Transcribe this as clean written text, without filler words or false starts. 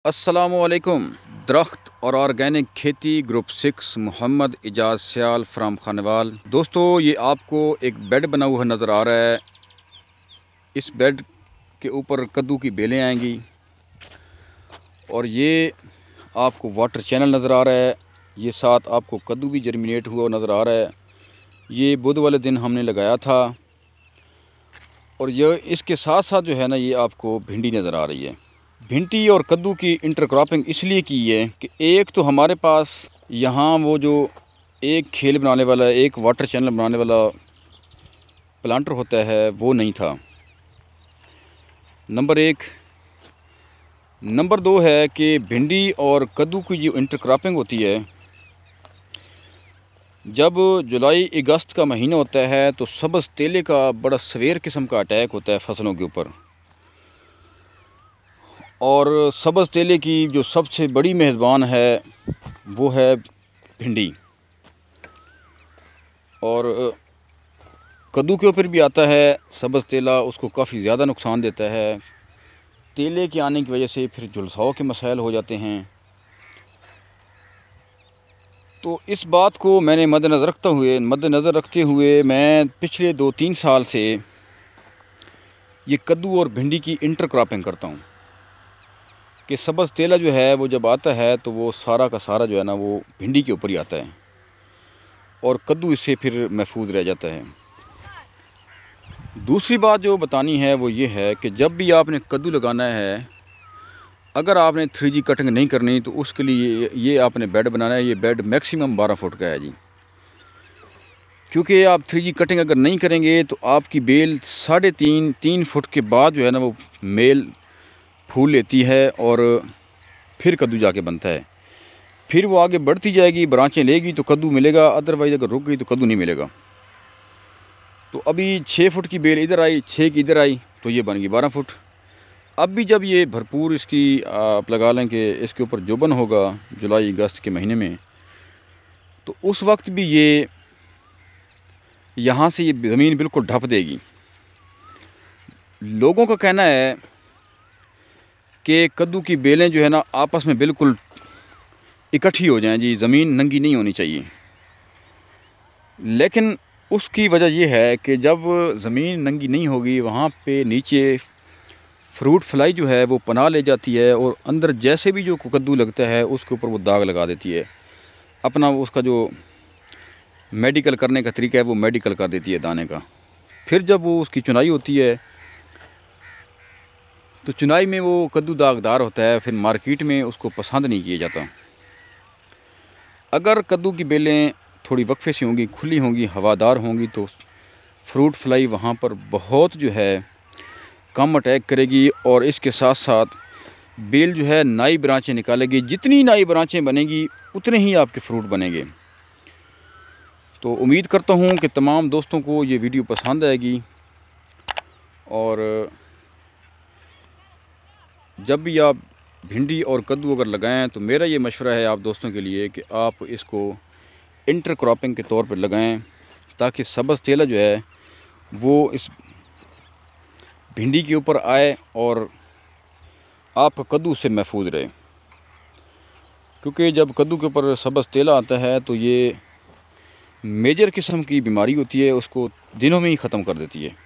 अस्सलामुअलैकुम। दरख्त और ऑर्गेनिक खेती ग्रुप 6 मोहम्मद इजाज़ सियाल फ्राम खानेवाल। दोस्तों, ये आपको एक बेड बना हुआ नज़र आ रहा है। इस बेड के ऊपर कद्दू की बेलें आएंगी और ये आपको वाटर चैनल नज़र आ रहा है। ये साथ आपको कद्दू भी जर्मिनेट हुआ नज़र आ रहा है। ये बुध वाले दिन हमने लगाया था और ये इसके साथ साथ जो है ना, ये आपको भिंडी नज़र आ रही है। भिंडी और कद्दू की इंटरक्रॉपिंग इसलिए की है कि एक तो हमारे पास यहाँ वो जो एक खेल बनाने वाला, एक वाटर चैनल बनाने वाला प्लांटर होता है वो नहीं था, नंबर एक। नंबर दो है कि भिंडी और कद्दू की जो इंटरक्रॉपिंग होती है, जब जुलाई अगस्त का महीना होता है तो सब्ज़ तेले का बड़ा सवेर किस्म का अटैक होता है फसलों के ऊपर। और सब्ज़ तेले की जो सबसे बड़ी मेज़बान है वो है भिंडी, और कद्दू के ऊपर भी आता है सब्ज़ तेला, उसको काफ़ी ज़्यादा नुकसान देता है। तेले के आने की वजह से फिर झुलसाव के मसाइल हो जाते हैं। तो इस बात को मैंने मद्देनज़र रखते हुए मैं पिछले 2-3 साल से ये कद्दू और भिंडी की इंटरक्रॉपिंग करता हूँ कि सब्ज़ तेला जो है वो जब आता है तो वो सारा का सारा जो है ना वो भिंडी के ऊपर ही आता है और कद्दू इससे फिर महफूज रह जाता है। दूसरी बात जो बतानी है वो ये है कि जब भी आपने कद्दू लगाना है, अगर आपने 3G कटिंग नहीं करनी तो उसके लिए ये आपने बेड बनाना है। ये बेड मैक्सिमम 12 फुट का है जी, क्योंकि आप 3G कटिंग अगर नहीं करेंगे तो आपकी बेल 3.5 फुट के बाद जो है ना वो मेल फूल लेती है और फिर कद्दू जाके बनता है। फिर वो आगे बढ़ती जाएगी, ब्रांचें लेगी तो कद्दू मिलेगा, अदरवाइज़ अगर रुक गई तो कद्दू नहीं मिलेगा। तो अभी 6 फुट की बेल इधर आई, 6 की इधर आई, तो ये बन गई 12 फुट। अब भी जब ये भरपूर इसकी आप लगा लें कि इसके ऊपर जोबन होगा जुलाई अगस्त के महीने में, तो उस वक्त भी ये यहाँ से ये ज़मीन बिल्कुल ढप देगी। लोगों का कहना है कि कद्दू की बेलें जो है ना आपस में बिल्कुल इकट्ठी हो जाएं जी, ज़मीन नंगी नहीं होनी चाहिए। लेकिन उसकी वजह यह है कि जब ज़मीन नंगी नहीं होगी वहाँ पे नीचे फ्रूट फ्लाई जो है वो पनाह ले जाती है और अंदर जैसे भी जो कद्दू लगता है उसके ऊपर वो दाग लगा देती है। अपना उसका जो मेडिकल करने का तरीका है वो मेडिकल कर देती है दाने का। फिर जब वो उसकी चुनाई होती है तो चुनाई में वो कद्दू दागदार होता है, फिर मार्केट में उसको पसंद नहीं किया जाता। अगर कद्दू की बेलें थोड़ी वक्फे से होंगी, खुली होंगी, हवादार होंगी, तो फ्रूट फ्लाई वहाँ पर बहुत जो है कम अटैक करेगी और इसके साथ साथ बेल जो है नई ब्रांचें निकालेगी। जितनी नई ब्रांचें बनेगी उतने ही आपके फ्रूट बनेंगे। तो उम्मीद करता हूँ कि तमाम दोस्तों को ये वीडियो पसंद आएगी, और जब भी आप भिंडी और कद्दू अगर लगाएं तो मेरा ये मशवरा है आप दोस्तों के लिए कि आप इसको इंटरक्रॉपिंग के तौर पर लगाएं, ताकि सब्ज़ तेला जो है वो इस भिंडी के ऊपर आए और आपका कद्दू से महफूज रहे। क्योंकि जब कद्दू के ऊपर सब्ज़ तेला आता है तो ये मेजर किस्म की बीमारी होती है, उसको दिनों में ही ख़त्म कर देती है।